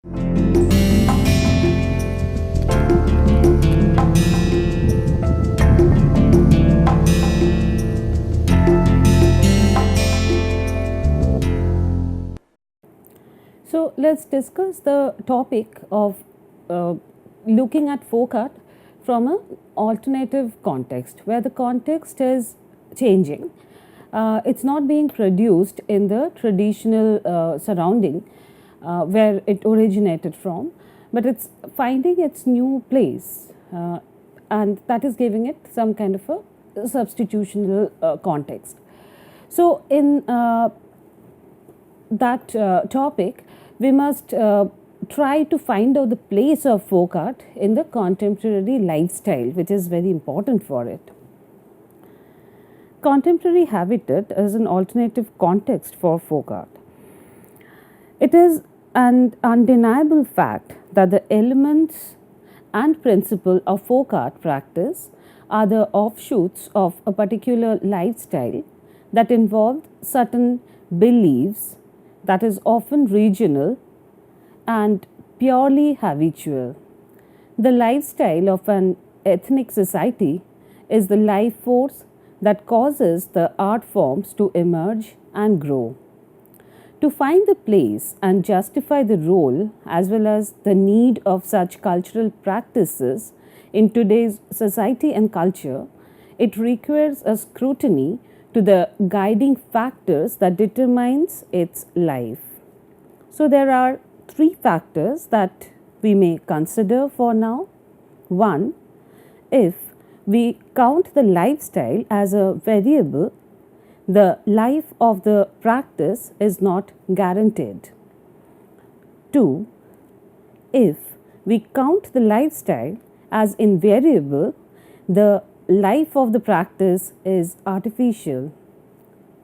So let's discuss the topic of looking at folk art from an alternative context, where the context is changing. It's not being produced in the traditional surrounding where it originated from, but it's finding its new place, and that is giving it some kind of a substitutional context. So, in that topic, we must try to find out the place of folk art in the contemporary lifestyle, which is very important for it. Contemporary habitat is an alternative context for folk art. It is an undeniable fact that the elements and principle of folk art practice are the offshoots of a particular lifestyle that involved certain beliefs that is often regional and purely habitual. The lifestyle of an ethnic society is the life force that causes the art forms to emerge and grow. To find the place and justify the role as well as the need of such cultural practices in today's society and culture, it requires a scrutiny to the guiding factors that determines its life. So there are three factors that we may consider for now. One, if we count the lifestyle as a variable, the life of the practice is not guaranteed. Two, if we count the lifestyle as invariable, the life of the practice is artificial.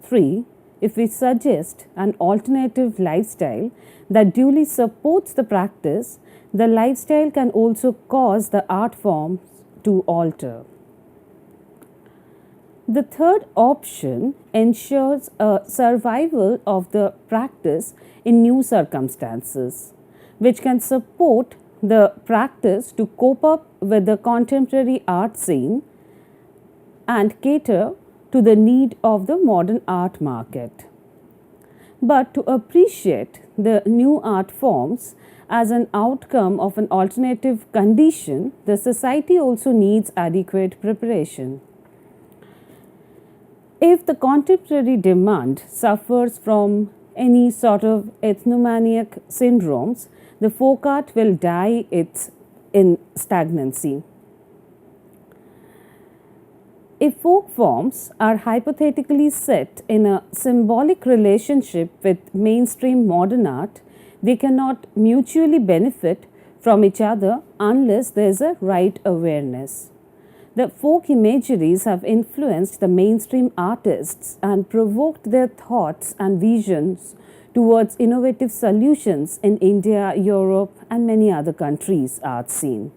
3. If we suggest an alternative lifestyle that duly supports the practice, the lifestyle can also cause the art forms to alter. The third option ensures a survival of the practice in new circumstances, which can support the practice to cope up with the contemporary art scene and cater to the need of the modern art market. But to appreciate the new art forms as an outcome of an alternative condition, the society also needs adequate preparation. If the contemporary demand suffers from any sort of ethnomaniac syndromes, the folk art will die in stagnancy. If folk forms are hypothetically set in a symbolic relationship with mainstream modern art, they cannot mutually benefit from each other unless there is a right awareness. The folk imageries have influenced the mainstream artists and provoked their thoughts and visions towards innovative solutions in India, Europe, and many other countries' art scene.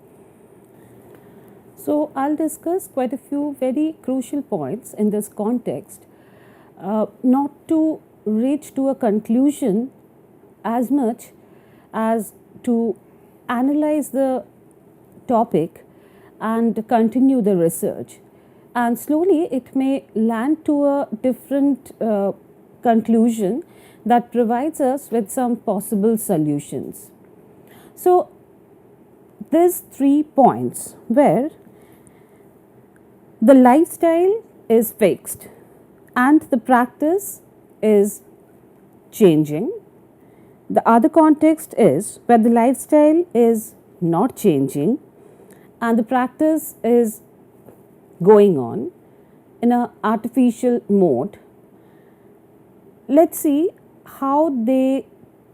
So, I'll discuss quite a few very crucial points in this context, not to reach to a conclusion as much as to analyze the topic and continue the research. And slowly it may land to a different conclusion that provides us with some possible solutions. So, there's 3 points where the lifestyle is fixed and the practice is changing. The other context is where the lifestyle is not changing and the practice is going on in an artificial mode. Let's see how they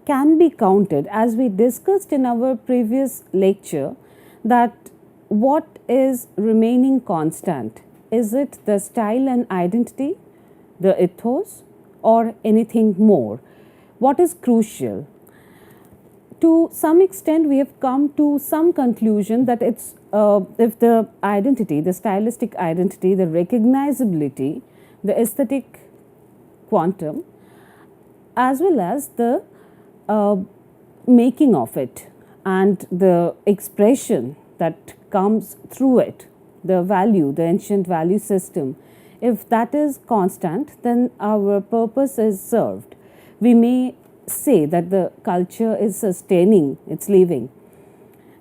can be counted. As we discussed in our previous lecture, that what is remaining constant? Is it the style and identity, the ethos, or anything more? What is crucial? To some extent, we have come to some conclusion that it's if the identity, the stylistic identity, the recognizability, the aesthetic quantum, as well as the making of it and the expression that comes through it, the value, the ancient value system, if that is constant, then our purpose is served. We may say that the culture is sustaining its living.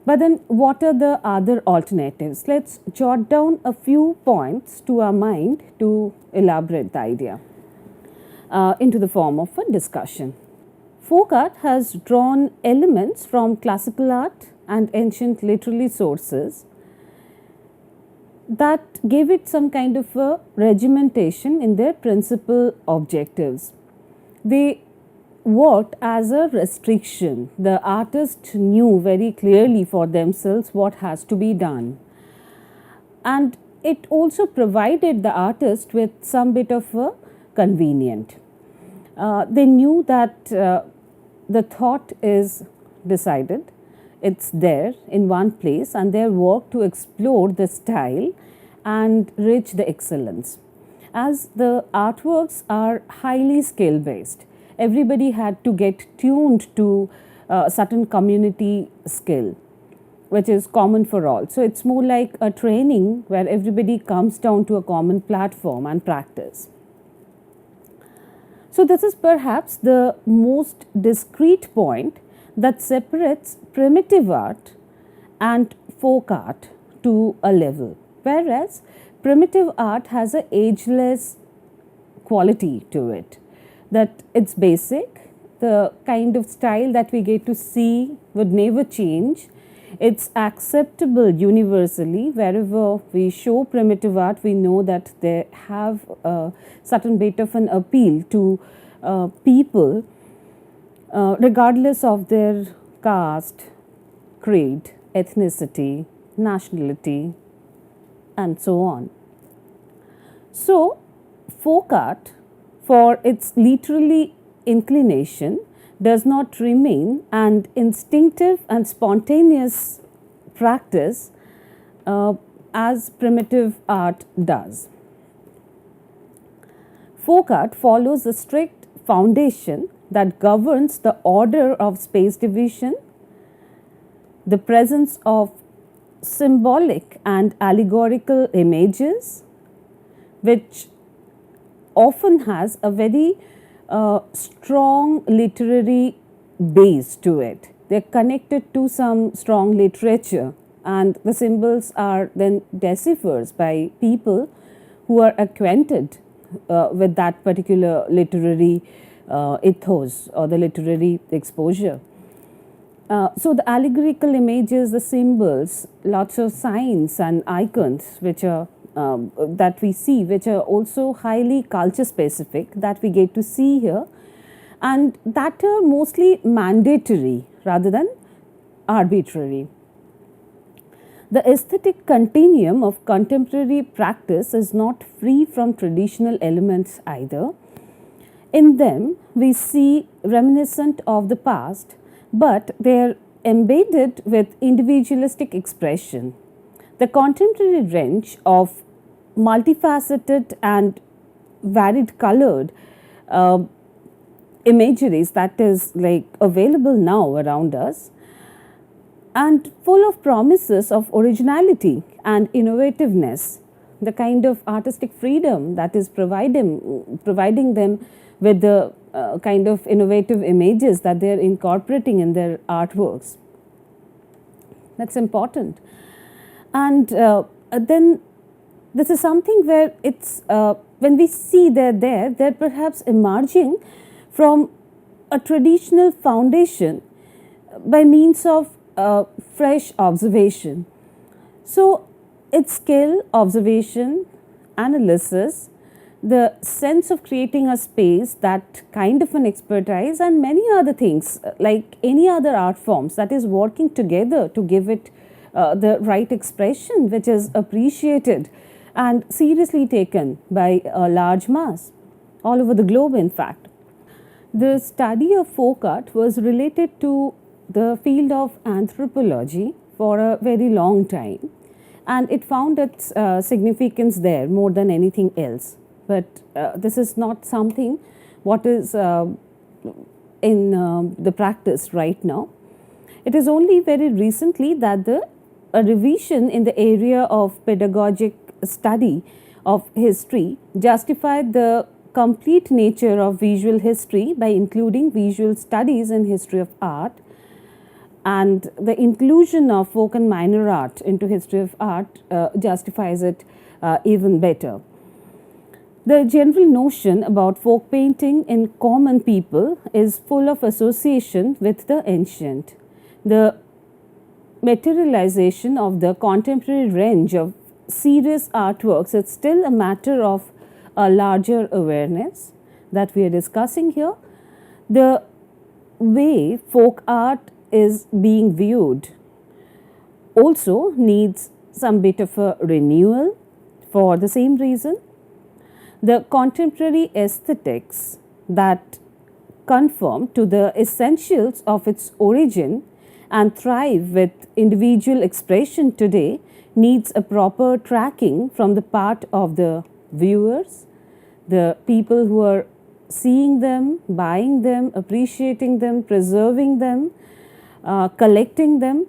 But then, what are the other alternatives? Let's jot down a few points to our mind to elaborate the idea into the form of a discussion. Folk art has drawn elements from classical art and ancient literary sources that gave it some kind of a regimentation in their principal objectives. They worked as a restriction. The artist knew very clearly for themselves what has to be done. And it also provided the artist with some bit of a convenient. They knew that the thought is decided, it's there in one place, and their work to explore the style and reach the excellence. As the artworks are highly skill based, everybody had to get tuned to a certain community skill, which is common for all. So it's more like a training where everybody comes down to a common platform and practice. So this is perhaps the most discrete point that separates primitive art and folk art to a level, whereas primitive art has an ageless quality to it, that it's basic, the kind of style that we get to see would never change. It's acceptable universally. Wherever we show primitive art, we know that they have a certain bit of an appeal to people, regardless of their caste, creed, ethnicity, nationality, and so on. So, folk art, for its literary inclination, does not remain an instinctive and spontaneous practice as primitive art does. Folk art follows a strict foundation that governs the order of space division, the presence of symbolic and allegorical images, which often has a very strong literary base to it. They're connected to some strong literature, and the symbols are then deciphered by people who are acquainted with that particular literary ethos or the literary exposure. So the allegorical images, the symbols, lots of signs and icons which are that we see, which are also highly culture specific, that we get to see here, and that are mostly mandatory rather than arbitrary. The aesthetic continuum of contemporary practice is not free from traditional elements either. In them, we see reminiscent of the past, but they are embedded with individualistic expression. The contemporary range of multifaceted and varied colored imageries that is like available now around us, and full of promises of originality and innovativeness, the kind of artistic freedom that is providing them with the kind of innovative images that they are incorporating in their artworks. That's important. And then this is something where it's when we see they're perhaps emerging from a traditional foundation by means of fresh observation. So it's skill, observation, analysis, the sense of creating a space, that kind of an expertise, and many other things like any other art forms that is working together to give it the right expression, which is appreciated and seriously taken by a large mass all over the globe. In fact, the study of folk art was related to the field of anthropology for a very long time, and it found its significance there more than anything else. But this is not something what is in the practice right now. It is only very recently that a revision in the area of pedagogic study of history justified the complete nature of visual history by including visual studies in history of art, and the inclusion of folk and minor art into history of art justifies it even better. The general notion about folk painting in common people is full of association with the ancient. The materialization of the contemporary range of serious artworks is still a matter of a larger awareness that we are discussing here. The way folk art is being viewed also needs some bit of a renewal for the same reason. The contemporary aesthetics that conform to the essentials of its origin and thrive with individual expression today needs a proper tracking from the part of the viewers, the people who are seeing them, buying them, appreciating them, preserving them, collecting them,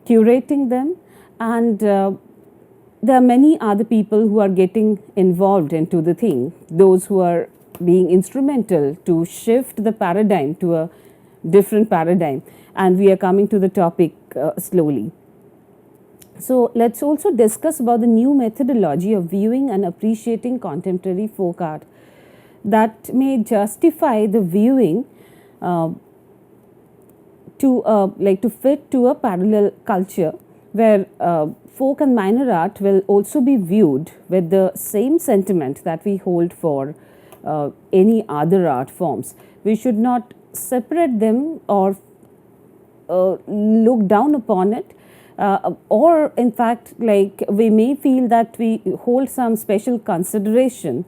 curating them, and there are many other people who are getting involved into the thing, those who are being instrumental to shift the paradigm to a different paradigm, and we are coming to the topic slowly. So let's also discuss about the new methodology of viewing and appreciating contemporary folk art that may justify the viewing to fit to a parallel culture where folk and minor art will also be viewed with the same sentiment that we hold for any other art forms. We should not separate them or look down upon it, or in fact, like we may feel that we hold some special consideration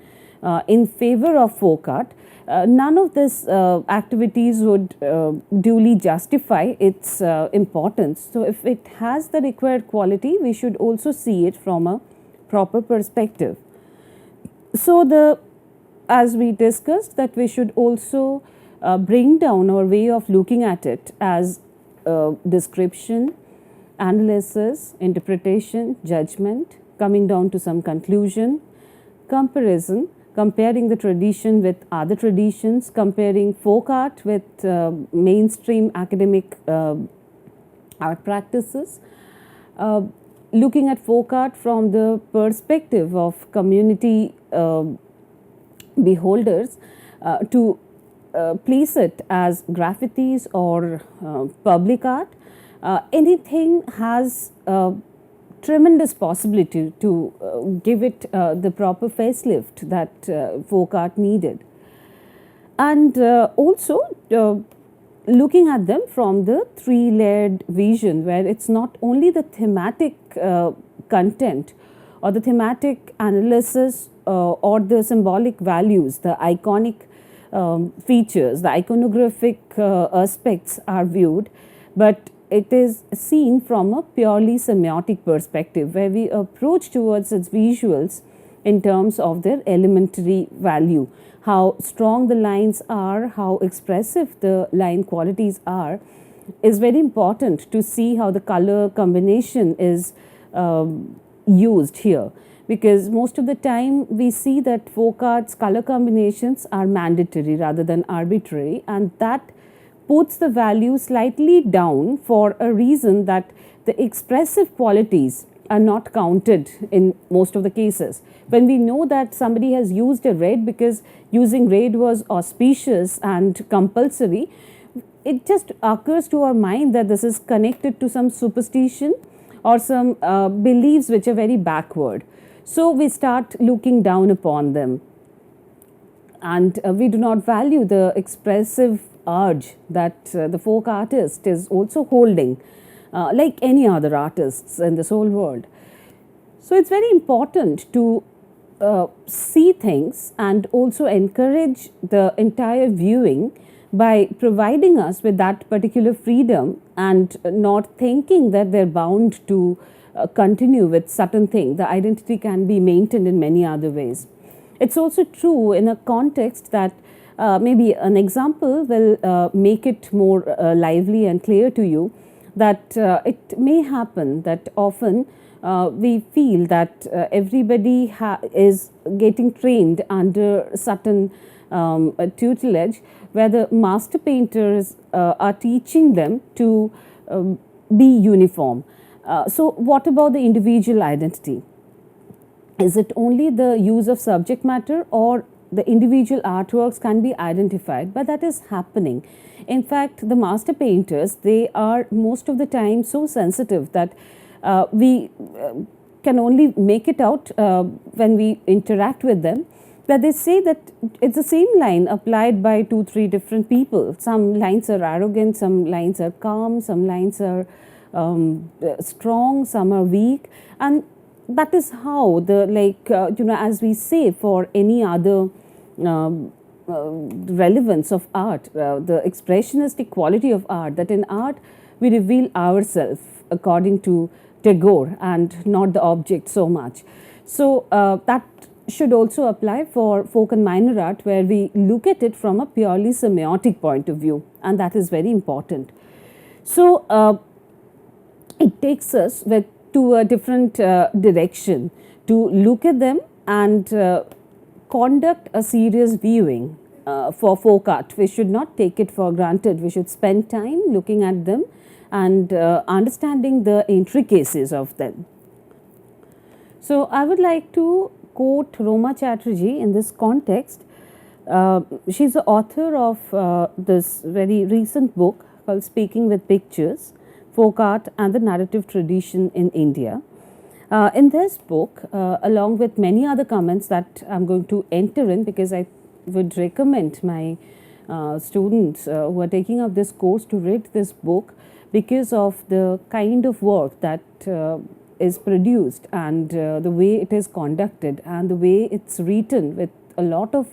in favor of folk art. None of these activities would duly justify its importance. So, if it has the required quality, we should also see it from a proper perspective. So, as we discussed, that we should also bring down our way of looking at it as description, analysis, interpretation, judgment, coming down to some conclusion, comparison, comparing the tradition with other traditions, comparing folk art with mainstream academic art practices, looking at folk art from the perspective of community beholders to place it as graffitis or public art. Anything has tremendous possibility to give it the proper facelift that folk art needed. And also looking at them from the three-layered vision, where it's not only the thematic content or the thematic analysis or the symbolic values, the iconic features, the iconographic aspects are viewed, but it is seen from a purely semiotic perspective, where we approach towards its visuals in terms of their elementary value, how strong the lines are, how expressive the line qualities are, is very important to see how the color combination is used here. Because most of the time we see that folk art's color combinations are mandatory rather than arbitrary, and that puts the value slightly down for a reason that the expressive qualities are not counted in most of the cases. When we know that somebody has used a red because using red was auspicious and compulsory, it just occurs to our mind that this is connected to some superstition or some beliefs which are very backward. So we start looking down upon them, and we do not value the expressive urge that the folk artist is also holding, like any other artists in this whole world. So it's very important to see things and also encourage the entire viewing by providing us with that particular freedom and not thinking that they're bound to continue with certain thing. The identity can be maintained in many other ways. It's also true in a context that maybe an example will make it more lively and clear to you. that it may happen that often we feel that everybody is getting trained under certain tutelage, where the master painters are teaching them to be uniform. So, what about the individual identity? Is it only the use of subject matter, or the individual artworks can be identified? But that is happening. In fact, the master painters, they are most of the time so sensitive that we can only make it out when we interact with them, that they say that it's the same line applied by 2 3 different people. Some lines are arrogant, some lines are calm, some lines are strong, some are weak, and that is how the as we say for any other relevance of art, the expressionistic quality of art, that in art we reveal ourselves according to Tagore and not the object so much. So that should also apply for folk and minor art, where we look at it from a purely semiotic point of view, and that is very important. So it takes us to a different direction to look at them and conduct a serious viewing for folk art. We should not take it for granted. We should spend time looking at them and understanding the intricacies of them. So, I would like to quote Roma Chatterjee in this context. She is the author of this very recent book called Speaking with Pictures, Folk Art and the Narrative Tradition in India. In this book, along with many other comments that I'm going to enter in, because I would recommend my students who are taking up this course to read this book, because of the kind of work that is produced and the way it is conducted and the way it's written with a lot of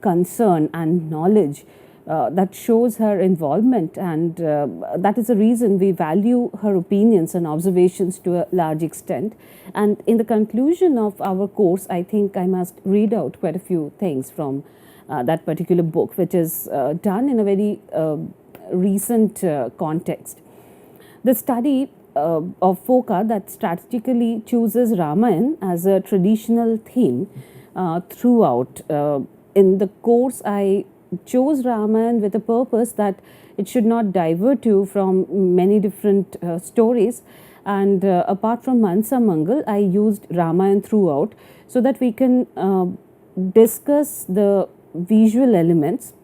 concern and knowledge. That shows her involvement, and that is the reason we value her opinions and observations to a large extent. And in the conclusion of our course, I think I must read out quite a few things from that particular book, which is done in a very recent context. The study of folk art that strategically chooses Ramayana as a traditional theme throughout. In the course, I chose Ramayana with a purpose that it should not divert you from many different stories, and apart from Mansa Mangal, I used Ramayana throughout so that we can discuss the visual elements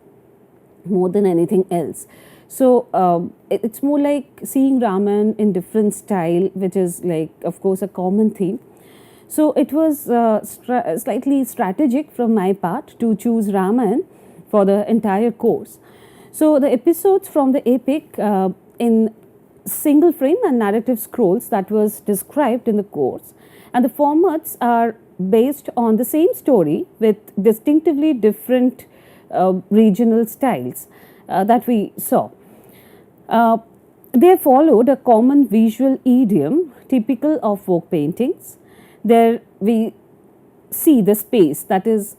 more than anything else. So it's more like seeing Ramayana in different style, which is like, of course, a common theme. So it was slightly strategic from my part to choose Ramayana for the entire course. So the episodes from the epic in single frame and narrative scrolls that was described in the course, and the formats are based on the same story with distinctively different regional styles that we saw. They followed a common visual idiom typical of folk paintings. There we see the space that is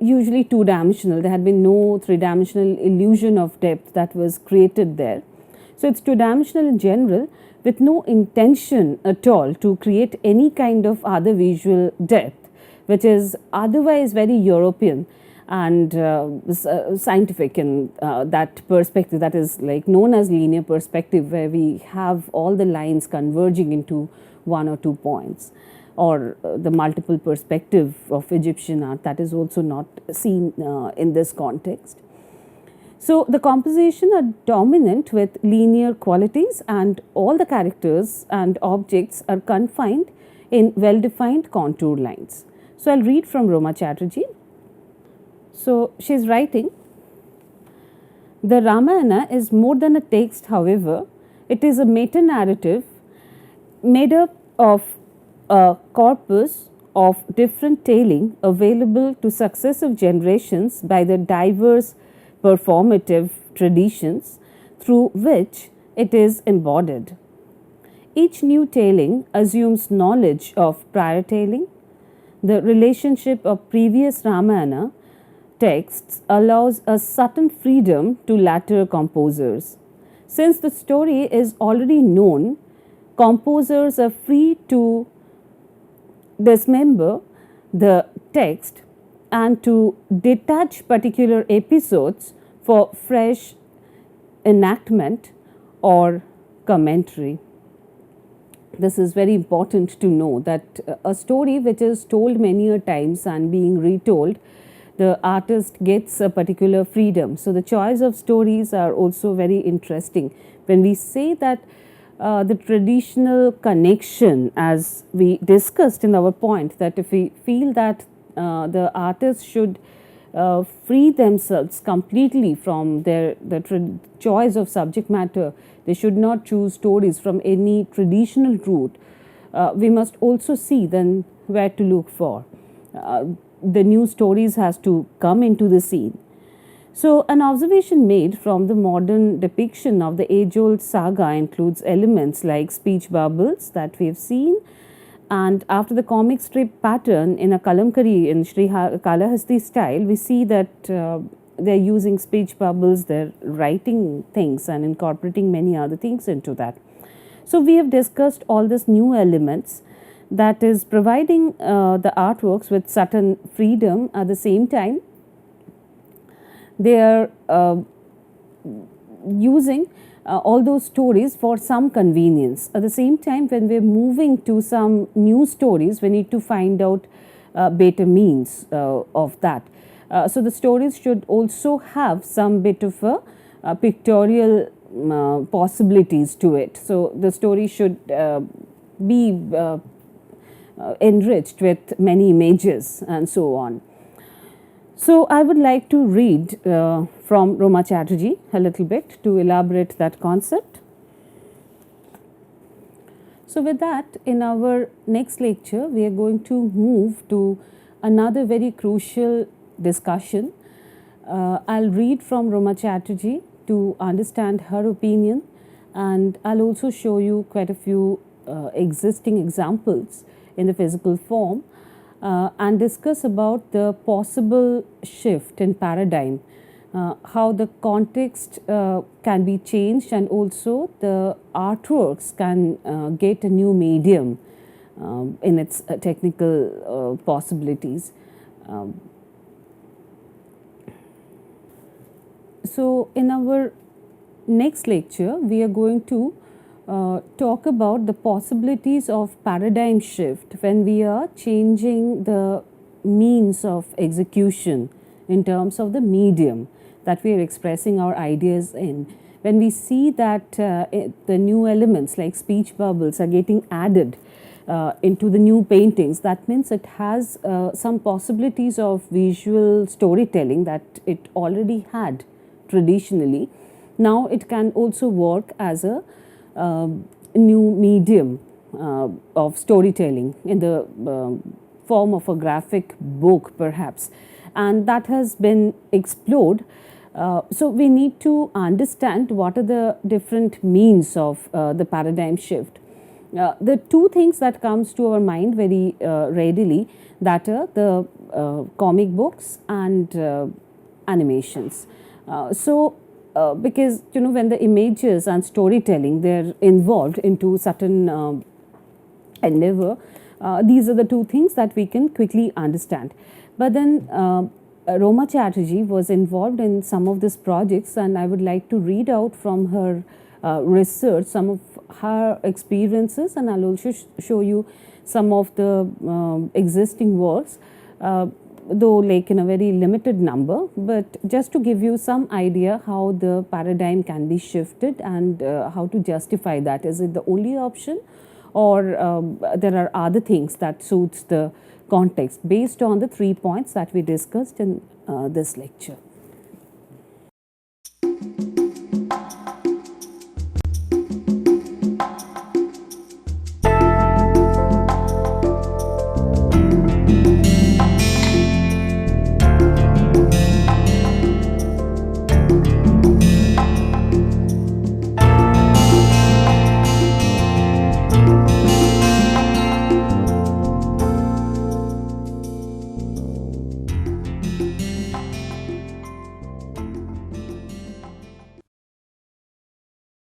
usually two-dimensional. There had been no three-dimensional illusion of depth that was created there. So it's two-dimensional in general, with no intention at all to create any kind of other visual depth, which is otherwise very European and scientific in that perspective, that is like known as linear perspective, where we have all the lines converging into 1 or 2 points, or the multiple perspective of Egyptian art that is also not seen in this context. So the composition are dominant with linear qualities, and all the characters and objects are confined in well-defined contour lines. So I'll read from Roma Chatterjee. So she's writing, the Ramayana is more than a text, however. It is a meta-narrative made up of a corpus of different telling available to successive generations by the diverse performative traditions through which it is embodied. Each new telling assumes knowledge of prior telling. The relationship of previous Ramayana texts allows a certain freedom to latter composers. Since the story is already known, composers are free to dismember the text and to detach particular episodes for fresh enactment or commentary. This is very important to know that a story which is told many a times and being retold, the artist gets a particular freedom. So the choice of stories are also very interesting. When we say that the traditional connection, as we discussed in our point, that if we feel that the artist should free themselves completely from the choice of subject matter, they should not choose stories from any traditional route. We must also see then where to look for. The new stories has to come into the scene. So, an observation made from the modern depiction of the age old saga includes elements like speech bubbles that we have seen, and after the comic strip pattern in a kalamkari in Kalahasti style, we see that they're using speech bubbles, they're writing things and incorporating many other things into that. So, we have discussed all these new elements that is providing the artworks with certain freedom. At the same time, they are using all those stories for some convenience. At the same time, when we are moving to some new stories, we need to find out better means of that. So the stories should also have some bit of a pictorial possibilities to it. So the story should be enriched with many images and so on. So I would like to read from Roma Chatterjee a little bit to elaborate that concept. So with that, in our next lecture, we are going to move to another very crucial discussion. I'll read from Roma Chatterjee to understand her opinion, and I'll also show you quite a few existing examples in the physical form. And discuss about the possible shift in paradigm, how the context can be changed, and also the artworks can get a new medium in its technical possibilities. So, in our next lecture, we are going to talk about the possibilities of paradigm shift when we are changing the means of execution in terms of the medium that we are expressing our ideas in. When we see that the new elements like speech bubbles are getting added into the new paintings, that means it has some possibilities of visual storytelling that it already had traditionally. Now it can also work as a new medium of storytelling in the form of a graphic book perhaps, and that has been explored. So we need to understand what are the different means of the paradigm shift. The two things that comes to our mind very readily, that are the comic books and animations. Because when the images and storytelling they're involved into certain endeavor, these are the two things that we can quickly understand. But then Roma Chatterjee was involved in some of these projects, and I would like to read out from her research some of her experiences, and I'll also show you some of the existing works. Though like in a very limited number, but just to give you some idea how the paradigm can be shifted and how to justify that. Is it the only option, or there are other things that suits the context based on the 3 points that we discussed in this lecture.